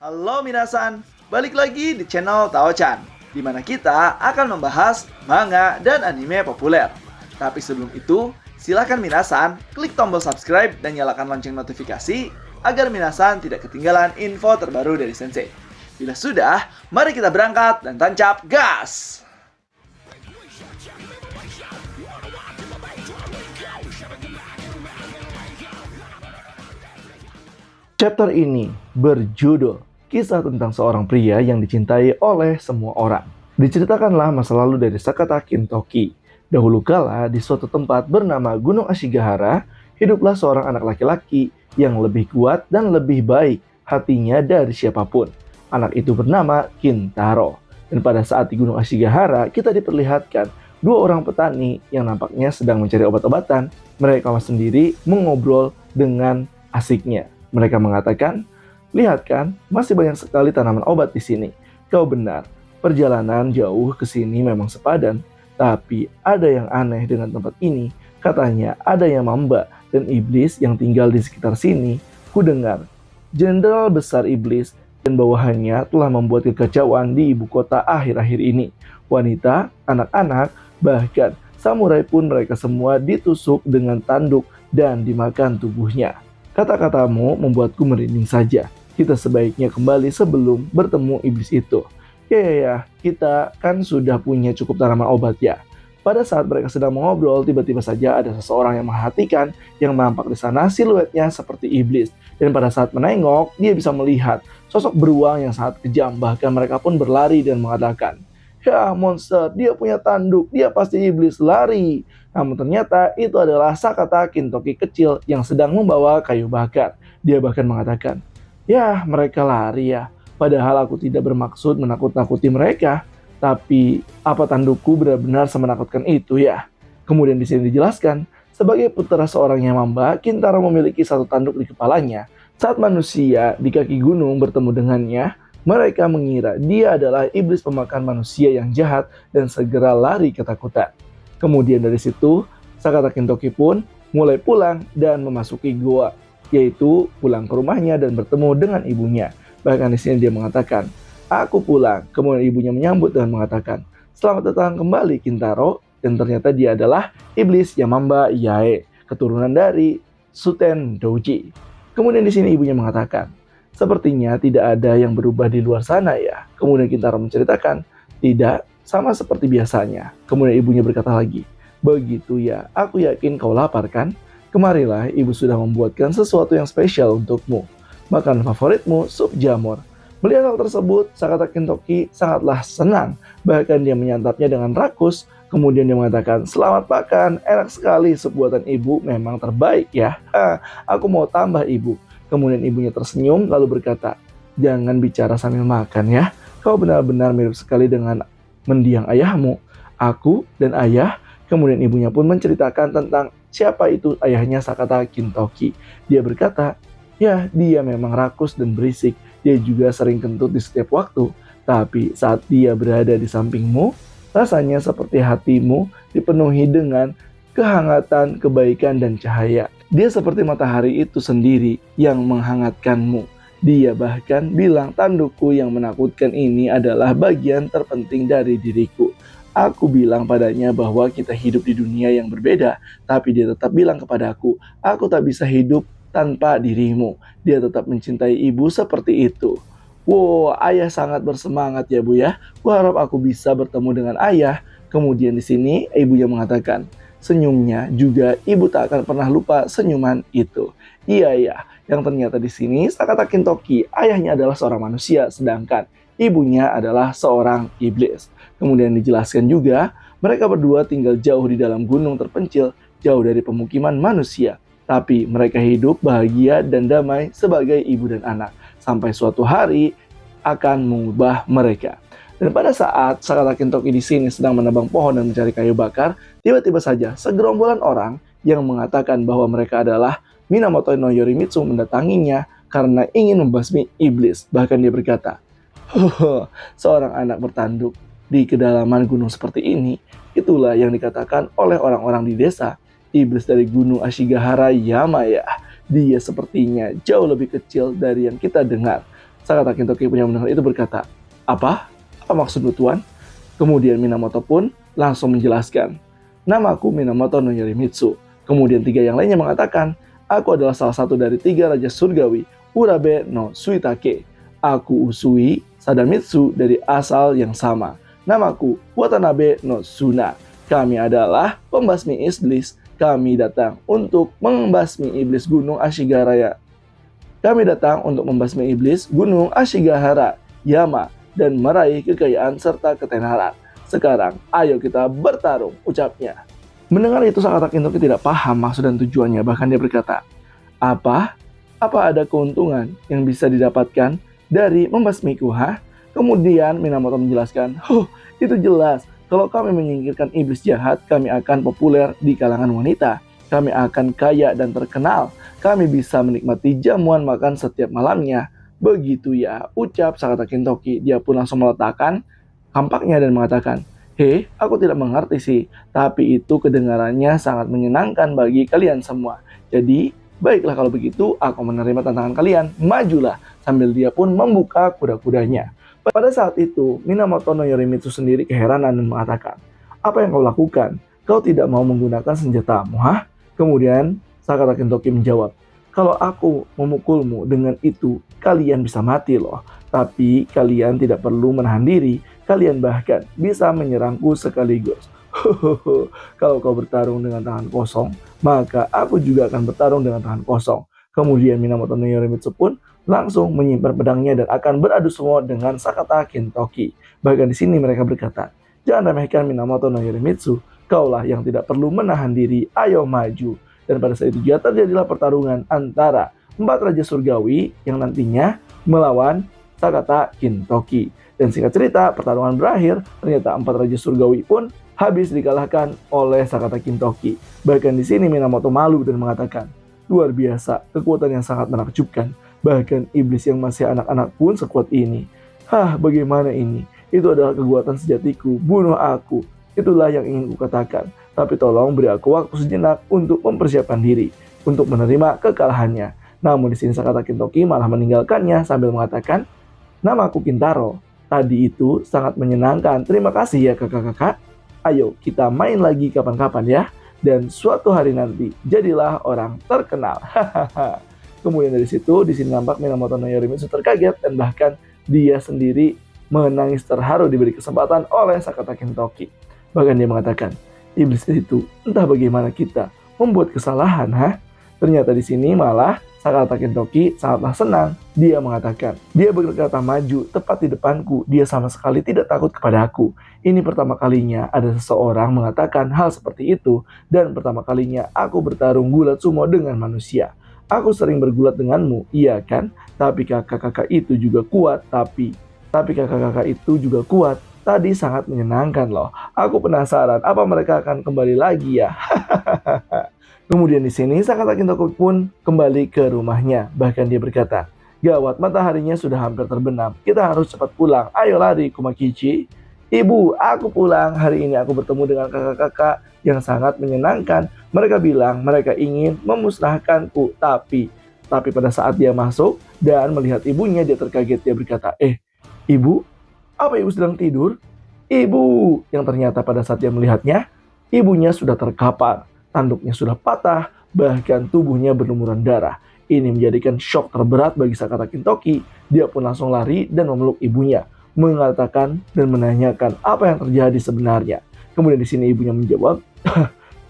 Halo minasan, balik lagi di channel Tao-chan, di mana kita akan membahas manga dan anime populer. Tapi sebelum itu, silakan minasan klik tombol subscribe dan nyalakan lonceng notifikasi agar minasan tidak ketinggalan info terbaru dari Sensei. Bila sudah, mari kita berangkat dan tancap gas! Chapter ini berjudul Kisah tentang seorang pria yang dicintai oleh semua orang. Diceritakanlah masa lalu dari Sakata Kintoki. Dahulu kala di suatu tempat bernama Gunung Ashigahara, hiduplah seorang anak laki-laki yang lebih kuat dan lebih baik hatinya dari siapapun. Anak itu bernama Kintaro. Dan pada saat di Gunung Ashigahara, kita diperlihatkan dua orang petani yang nampaknya sedang mencari obat-obatan. Mereka sendiri mengobrol dengan asiknya. Mereka mengatakan, "Lihat kan, masih banyak sekali tanaman obat di sini. Kau benar, perjalanan jauh ke sini memang sepadan. Tapi ada yang aneh dengan tempat ini. Katanya ada yang mamba dan iblis yang tinggal di sekitar sini. Ku dengar, Jenderal Besar Iblis dan bawahannya telah membuat kekacauan di ibu kota akhir-akhir ini. Wanita, anak-anak, bahkan samurai pun mereka semua ditusuk dengan tanduk dan dimakan tubuhnya. Kata-katamu membuatku merinding saja. Kita sebaiknya kembali sebelum bertemu iblis itu." Ya, kita kan sudah punya cukup tanaman obat ya. Pada saat mereka sedang mengobrol, tiba-tiba saja ada seseorang yang memperhatikan yang nampak di sana siluetnya seperti iblis. Dan pada saat menengok, dia bisa melihat sosok beruang yang sangat kejam. Bahkan mereka pun berlari dan mengatakan, "Ya, monster, dia punya tanduk, dia pasti iblis, lari." Namun ternyata itu adalah Sakata Kintoki kecil yang sedang membawa kayu bakar. Dia bahkan mengatakan, "Ya, mereka lari ya. Padahal aku tidak bermaksud menakut-nakuti mereka. Tapi apa tandukku benar-benar semenakutkan itu ya?" Kemudian di sini dijelaskan, sebagai putra seorang Yamamba, Kintaro memiliki satu tanduk di kepalanya. Saat manusia di kaki gunung bertemu dengannya, mereka mengira dia adalah iblis pemakan manusia yang jahat dan segera lari ketakutan. Kemudian dari situ, Sakata Kintoki pun mulai pulang dan memasuki goa, yaitu pulang ke rumahnya dan bertemu dengan ibunya. Bahkan di sini dia mengatakan, "Aku pulang." Kemudian ibunya menyambut dengan mengatakan, "Selamat datang kembali Kintaro." Dan ternyata dia adalah iblis Yamamba Yae, keturunan dari Suten Douji. Kemudian di sini ibunya mengatakan, "Sepertinya tidak ada yang berubah di luar sana ya." Kemudian Kintaro menceritakan, "Tidak, sama seperti biasanya." Kemudian ibunya berkata lagi, "Begitu ya, aku yakin kau lapar kan? Kemarilah, ibu sudah membuatkan sesuatu yang spesial untukmu. Makanan favoritmu, sup jamur." Melihat hal tersebut, Sakata Kintoki sangatlah senang. Bahkan dia menyantapnya dengan rakus. Kemudian dia mengatakan, "Selamat makan, enak sekali sup buatan ibu, memang terbaik ya. Aku mau tambah ibu." Kemudian ibunya tersenyum lalu berkata, "Jangan bicara sambil makan ya. Kau benar-benar mirip sekali dengan mendiang ayahmu." Aku dan ayah. Kemudian ibunya pun menceritakan tentang siapa itu ayahnya Sakata Kintoki. Dia berkata, "Ya, dia memang rakus dan berisik. Dia juga sering kentut di setiap waktu. Tapi saat dia berada di sampingmu, rasanya seperti hatimu dipenuhi dengan kehangatan, kebaikan, dan cahaya. Dia seperti matahari itu sendiri yang menghangatkanmu. Dia bahkan bilang tandukku yang menakutkan ini adalah bagian terpenting dari diriku. Aku bilang padanya bahwa kita hidup di dunia yang berbeda, tapi dia tetap bilang kepadaku, aku tak bisa hidup tanpa dirimu. Dia tetap mencintai ibu seperti itu." Wow, ayah sangat bersemangat ya Bu ya. Kuharap aku bisa bertemu dengan ayah. Kemudian di sini ibunya mengatakan, senyumnya juga ibu tak akan pernah lupa senyuman itu. Iya, yang ternyata di sini Sakata Kintoki ayahnya adalah seorang manusia, sedangkan ibunya adalah seorang iblis. Kemudian dijelaskan juga, mereka berdua tinggal jauh di dalam gunung terpencil, jauh dari pemukiman manusia. Tapi mereka hidup bahagia dan damai sebagai ibu dan anak. Sampai suatu hari akan mengubah mereka. Dan pada saat Sakata Kintoki di sini sedang menebang pohon dan mencari kayu bakar, tiba-tiba saja segerombolan orang yang mengatakan bahwa mereka adalah Minamoto no Yorimitsu mendatanginya karena ingin membasmi iblis. Bahkan dia berkata, seorang anak bertanduk di kedalaman gunung seperti ini, itulah yang dikatakan oleh orang-orang di desa, iblis dari gunung Ashigahara Yama ya. Dia sepertinya jauh lebih kecil dari yang kita dengar. Sakata Kintoki punya mendengar itu berkata, "Apa? Apa maksudmu Tuan?" Kemudian Minamoto pun langsung menjelaskan, "Namaku Minamoto no Yorimitsu." Kemudian 3 yang lainnya mengatakan, "Aku adalah salah satu dari 3 Raja Surgawi, Urabe no Suitake. Aku Usui Sadamitsu dari asal yang sama. Namaku Watanabe no Suna. Kami adalah pembasmi iblis. Kami datang untuk membasmi iblis Gunung Ashigahara. Kami datang untuk membasmi iblis Gunung Ashigahara, Yama, dan meraih kekayaan serta ketenaran. Sekarang, ayo kita bertarung," ucapnya. Mendengar itu, Sakata Kintoki tidak paham maksud dan tujuannya. Bahkan dia berkata, "Apa? Apa ada keuntungan yang bisa didapatkan dari membasmiku, ha?" Kemudian Minamoto menjelaskan, itu jelas. Kalau kami menyingkirkan iblis jahat, kami akan populer di kalangan wanita. Kami akan kaya dan terkenal. Kami bisa menikmati jamuan makan setiap malamnya." Begitu ya, ucap Sakata Kintoki. Dia pun langsung meletakkan kampaknya dan mengatakan, aku tidak mengerti sih, tapi itu kedengarannya sangat menyenangkan bagi kalian semua. Jadi, baiklah kalau begitu, aku menerima tantangan kalian. Majulah. Sambil dia pun membuka kuda-kudanya. Pada saat itu, Minamoto no Yorimitsu sendiri keheranan dan mengatakan, "Apa yang kau lakukan? Kau tidak mau menggunakan senjatamu, ha?" Kemudian Sakata Kintoki menjawab, "Kalau aku memukulmu dengan itu, kalian bisa mati loh. Tapi kalian tidak perlu menahan diri. Kalian bahkan bisa menyerangku sekaligus. Kalau kau bertarung dengan tangan kosong, maka aku juga akan bertarung dengan tangan kosong." Kemudian Minamoto no Yorimitsu pun langsung menyimpan pedangnya dan akan beradu semua dengan Sakata Kintoki. Bahkan di sini mereka berkata, "Jangan remehkan Minamoto no Yorimitsu. Kaulah yang tidak perlu menahan diri. Ayo maju." Dan pada saat itu juga terjadilah pertarungan antara 4 Raja Surgawi yang nantinya melawan Sakata Kintoki. Dan singkat cerita, pertarungan berakhir, ternyata 4 Raja Surgawi pun habis dikalahkan oleh Sakata Kintoki. Bahkan di sini Minamoto malu dan mengatakan, "Luar biasa, kekuatan yang sangat menakjubkan. Bahkan iblis yang masih anak-anak pun sekuat ini. Bagaimana ini? Itu adalah kekuatan sejatiku. Bunuh aku. Itulah yang ingin kukatakan. Tapi tolong beri aku waktu sejenak untuk mempersiapkan diri, untuk menerima kekalahannya." Namun di sini Sakata Kintoki malah meninggalkannya sambil mengatakan, "Namaku Kintaro. Tadi itu sangat menyenangkan. Terima kasih ya kakak-kakak. Ayo kita main lagi kapan-kapan ya. Dan suatu hari nanti jadilah orang terkenal." Kemudian dari situ, di sini nampak Minamoto no Yorimitsu terkaget dan bahkan dia sendiri menangis terharu diberi kesempatan oleh Sakata Kintoki. Bahkan dia mengatakan, "Iblis itu entah bagaimana kita membuat kesalahan, ha?" Ternyata di sini malah Sakata Kintoki sangatlah senang. Dia mengatakan, dia berkata maju tepat di depanku. Dia sama sekali tidak takut kepada aku. Ini pertama kalinya ada seseorang mengatakan hal seperti itu. Dan pertama kalinya aku bertarung gulat sumo dengan manusia. Aku sering bergulat denganmu, iya kan? Tapi kakak-kakak itu juga kuat. Tapi kakak-kakak itu juga kuat. Tadi sangat menyenangkan loh. Aku penasaran apa mereka akan kembali lagi ya. Kemudian di sini Sakata Kintoki pun kembali ke rumahnya. Bahkan dia berkata, "Gawat, mataharinya sudah hampir terbenam. Kita harus cepat pulang. Ayo lari, Kumakichi." "Ibu, aku pulang. Hari ini aku bertemu dengan kakak-kakak yang sangat menyenangkan. Mereka bilang mereka ingin memusnahkanku. Tapi pada saat dia masuk dan melihat ibunya, dia terkaget. Dia berkata, ibu? Apa ibu sedang tidur?" "Ibu!" Yang ternyata pada saat dia melihatnya, ibunya sudah terkapar. Tanduknya sudah patah, bahkan tubuhnya berlumuran darah. Ini menjadikan shock terberat bagi Sakata Kintoki. Dia pun langsung lari dan memeluk ibunya, mengatakan dan menanyakan apa yang terjadi sebenarnya. Kemudian di sini ibunya menjawab,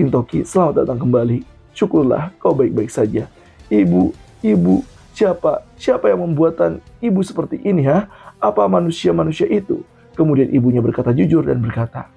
"Kintoki, selamat datang kembali. Syukurlah kau baik-baik saja." Ibu, siapa yang membuatan ibu seperti ini, ha? Apa manusia-manusia itu?" Kemudian ibunya berkata jujur dan berkata,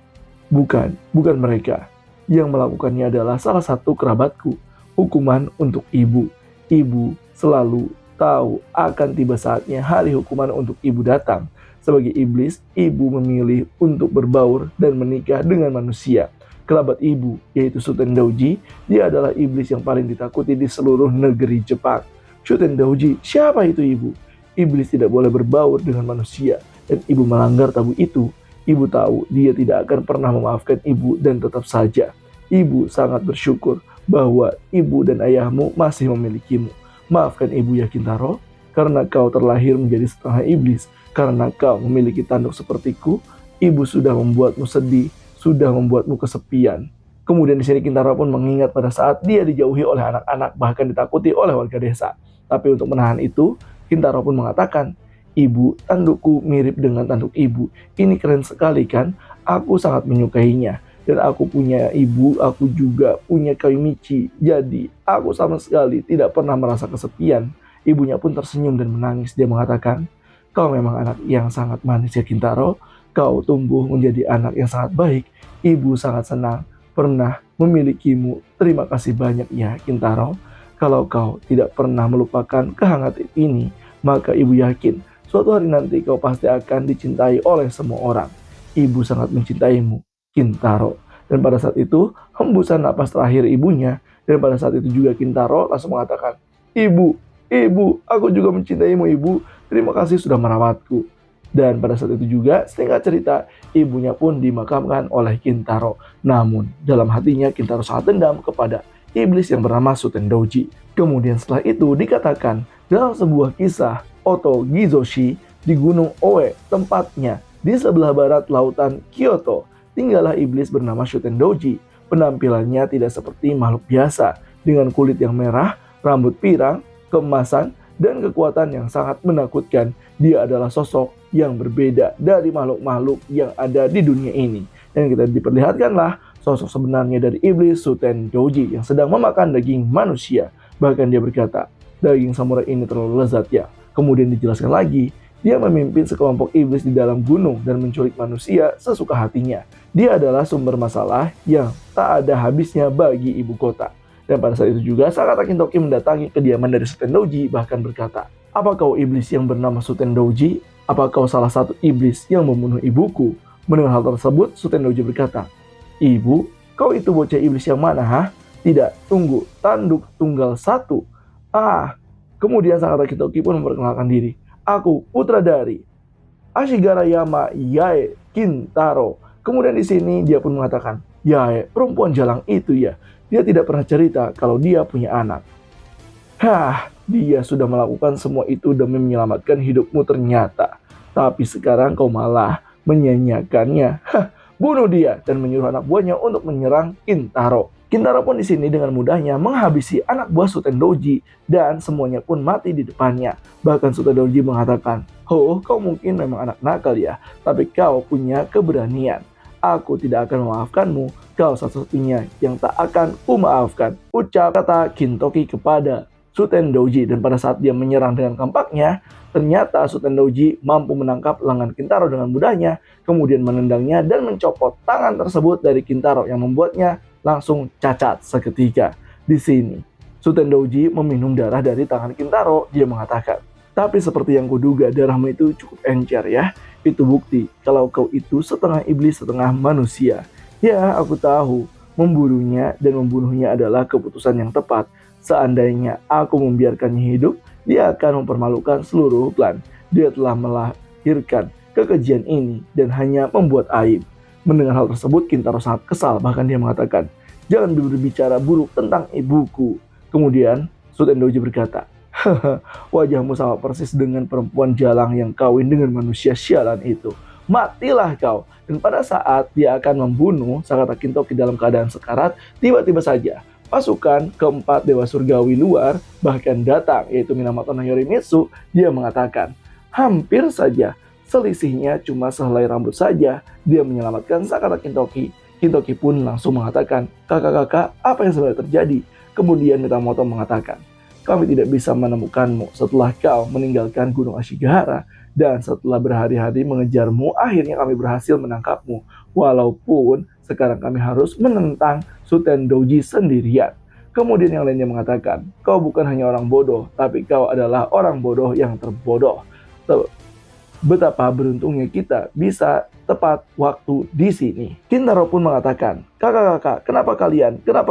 bukan mereka. Yang melakukannya adalah salah satu kerabatku. Hukuman untuk ibu. Ibu selalu tahu akan tiba saatnya hari hukuman untuk ibu datang. Sebagai iblis, ibu memilih untuk berbaur dan menikah dengan manusia. Kerabat ibu, yaitu Shuten Douji, dia adalah iblis yang paling ditakuti di seluruh negeri Jepang. Shuten Douji, siapa itu ibu? Iblis tidak boleh berbaur dengan manusia, dan ibu melanggar tabu itu. Ibu tahu dia tidak akan pernah memaafkan ibu dan tetap saja. Ibu sangat bersyukur bahwa ibu dan ayahmu masih memilikimu. Maafkan ibu ya Kintaro. karena kau terlahir menjadi setengah iblis, karena kau memiliki tanduk sepertiku, ibu sudah membuatmu sedih, sudah membuatmu kesepian. Kemudian di sini Kintaro pun mengingat pada saat dia dijauhi oleh anak-anak, bahkan ditakuti oleh warga desa. Tapi untuk menahan itu, Kintaro pun mengatakan, "Ibu, tandukku mirip dengan tanduk ibu. Ini keren sekali kan? Aku sangat menyukainya. Dan aku punya ibu, aku juga punya Koimichi. Jadi, aku sama sekali tidak pernah merasa kesepian." Ibunya pun tersenyum dan menangis. Dia mengatakan, "Kau memang anak yang sangat manis ya Kintaro. Kau tumbuh menjadi anak yang sangat baik. Ibu sangat senang pernah memilikimu. Terima kasih banyak ya Kintaro. Kalau kau tidak pernah melupakan kehangatan ini, maka ibu yakin suatu hari nanti kau pasti akan dicintai oleh semua orang. Ibu sangat mencintaimu, Kintaro." Dan pada saat itu, hembusan napas terakhir ibunya. Dan pada saat itu juga Kintaro langsung mengatakan, "Ibu, ibu, aku juga mencintaimu ibu. Terima kasih sudah merawatku." Dan pada saat itu juga, singkat cerita, ibunya pun dimakamkan oleh Kintaro. Namun, dalam hatinya Kintaro sangat dendam kepada iblis yang bernama Sutendoji. Kemudian setelah itu dikatakan dalam sebuah kisah Oto Gizoshi di Gunung Oe, tempatnya di sebelah barat lautan Kyoto, tinggallah iblis bernama Sutendoji. Penampilannya tidak seperti makhluk biasa, dengan kulit yang merah, rambut pirang, keemasan, dan kekuatan yang sangat menakutkan. Dia adalah sosok yang berbeda dari makhluk-makhluk yang ada di dunia ini. Dan kita diperlihatkanlah sosok sebenarnya dari iblis Sutendoji yang sedang memakan daging manusia. Bahkan dia berkata, "Daging samurai ini terlalu lezat ya." Kemudian dijelaskan lagi, dia memimpin sekelompok iblis di dalam gunung dan menculik manusia sesuka hatinya. Dia adalah sumber masalah yang tak ada habisnya bagi ibu kota. Dan pada saat itu juga Sakata Kintoki mendatangi kediaman dari Sutendoji, bahkan berkata, "Apa kau iblis yang bernama Sutendoji? Apa kau salah satu iblis yang membunuh ibuku?" Mendengar hal tersebut, Sutendoji berkata, "Ibu, kau itu bocah iblis yang mana, ha? Tidak, tunggu, tanduk tunggal satu." Kemudian Sakata Kintoki pun memperkenalkan diri. "Aku putra dari Ashigarayama Yae Kintaro." Kemudian di sini dia pun mengatakan, "Yae, perempuan jalang itu ya. Dia tidak pernah cerita kalau dia punya anak." Dia sudah melakukan semua itu demi menyelamatkan hidupmu ternyata. Tapi sekarang kau malah menyanyiakannya. Bunuh dia dan menyuruh anak buahnya untuk menyerang Kintaro. Kintaro pun di sini dengan mudahnya menghabisi anak buah Sutendoji dan semuanya pun mati di depannya. Bahkan Sutendoji mengatakan, kau mungkin memang anak nakal ya, tapi kau punya keberanian. Aku tidak akan memaafkanmu, kau satu-satunya yang tak akan kumaafkan," ucap kata Kintoki kepada Sutendoji. Dan pada saat dia menyerang dengan kampaknya, ternyata Sutendoji mampu menangkap lengan Kintaro dengan mudahnya, kemudian menendangnya dan mencopot tangan tersebut dari Kintaro yang membuatnya langsung cacat seketika. Di sini, Sutendoji meminum darah dari tangan Kintaro. Dia mengatakan, "Tapi seperti yang kuduga, darahmu itu cukup encer ya. Itu bukti kalau kau itu setengah iblis setengah manusia." "Ya, aku tahu. Membunuhnya dan membunuhnya adalah keputusan yang tepat. Seandainya aku membiarkannya hidup, dia akan mempermalukan seluruh klan. Dia telah melahirkan kekejian ini dan hanya membuat aib." Mendengar hal tersebut, Kintaro sangat kesal. Bahkan dia mengatakan, "Jangan berbicara buruk tentang ibuku." Kemudian Sutendoji berkata, "Wajahmu sama persis dengan perempuan jalang yang kawin dengan manusia sialan itu. Matilah kau." Dan pada saat dia akan membunuh Sakata Kintoki dalam keadaan sekarat, tiba-tiba saja pasukan keempat Dewa Surgawi luar bahkan datang, yaitu Minamoto no Yorimitsu. Dia mengatakan, hampir saja, selisihnya cuma sehelai rambut saja, dia menyelamatkan Sakata Kintoki. Kintoki pun langsung mengatakan, "Kakak-kakak, apa yang sebenarnya terjadi?" Kemudian Minamoto mengatakan, "Kami tidak bisa menemukanmu setelah kau meninggalkan Gunung Ashigahara, dan setelah berhari-hari mengejarmu, akhirnya kami berhasil menangkapmu. Walaupun sekarang kami harus menentang Sutendoji sendirian." Kemudian yang lainnya mengatakan, "Kau bukan hanya orang bodoh, tapi kau adalah orang bodoh yang terbodoh. Betapa beruntungnya kita bisa tepat waktu di sini." Kintaro pun mengatakan, "Kakak-kakak, kenapa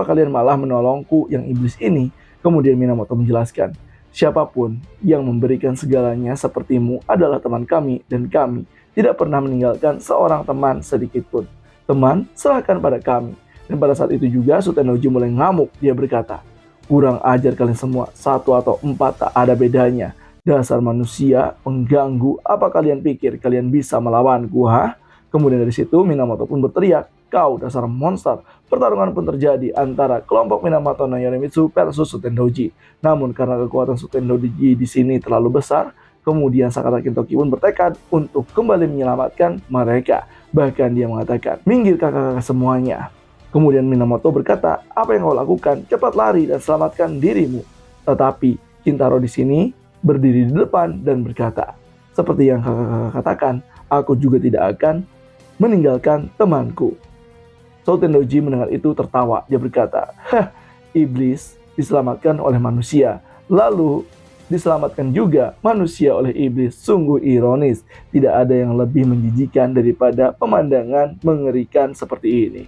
kalian malah menolongku yang iblis ini?" Kemudian Minamoto menjelaskan, "Siapapun yang memberikan segalanya sepertimu adalah teman kami, dan kami tidak pernah meninggalkan seorang teman sedikit pun. Teman, serahkan pada kami." Dan pada saat itu juga Sutendoji mulai ngamuk. Dia berkata, "Kurang ajar kalian semua, 1 atau 4 tak ada bedanya. Dasar manusia pengganggu, apa kalian pikir kalian bisa melawanku, ha? Kemudian dari situ Minamoto pun berteriak, kau dasar monster. Pertarungan pun terjadi antara kelompok Minamoto no Yorimitsu versus Sutendoji. Namun karena kekuatan Sutendoji di sini terlalu besar, kemudian Sakata Kintoki pun bertekad untuk kembali menyelamatkan mereka. Bahkan dia mengatakan, minggir kakak-kakak semuanya. Kemudian Minamoto berkata, apa yang kau lakukan? Cepat lari dan selamatkan dirimu. Tetapi Kintaro di sini berdiri di depan dan berkata, seperti yang kakak-kakak katakan, aku juga tidak akan meninggalkan temanku. Sutendoji mendengar itu tertawa. Dia berkata, iblis diselamatkan oleh manusia, lalu diselamatkan juga manusia oleh iblis. Sungguh ironis, tidak ada yang lebih menjijikan daripada pemandangan mengerikan seperti ini.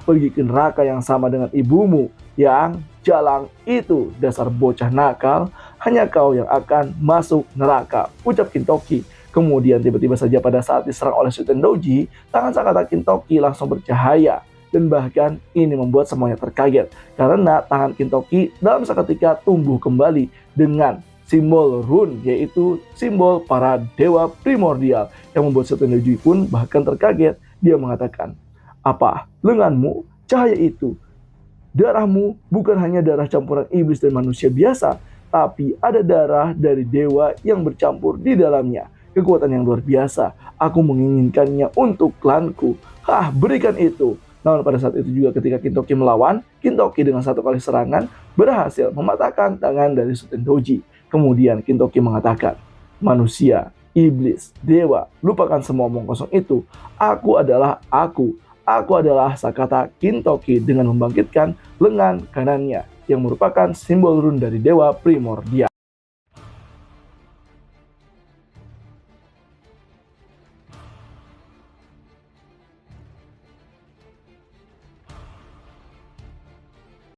Pergi ke neraka yang sama dengan ibumu yang jalang itu, dasar bocah nakal. Hanya kau yang akan masuk neraka, ucap Kintoki. Kemudian tiba-tiba saja pada saat diserang oleh Sutendoji, tangan Sakata Kintoki langsung bercahaya. Dan bahkan ini membuat semuanya terkaget. Karena tangan Kintoki dalam seketika tumbuh kembali dengan simbol rune, yaitu simbol para dewa primordial. Yang membuat Sutendoji pun bahkan terkaget. Dia mengatakan, apa? Lenganmu? Cahaya itu? Darahmu bukan hanya darah campuran iblis dan manusia biasa, tapi ada darah dari dewa yang bercampur di dalamnya. Kekuatan yang luar biasa. Aku menginginkannya untuk klanku. Berikan itu. Namun pada saat itu juga ketika Kintoki melawan, Kintoki dengan satu kali serangan berhasil mematahkan tangan dari Sutendoji. Kemudian Kintoki mengatakan, manusia, iblis, dewa, lupakan semua omong kosong itu. Aku adalah aku. Aku adalah Sakata Kintoki dengan membangkitkan lengan kanannya yang merupakan simbol rune dari dewa primordial.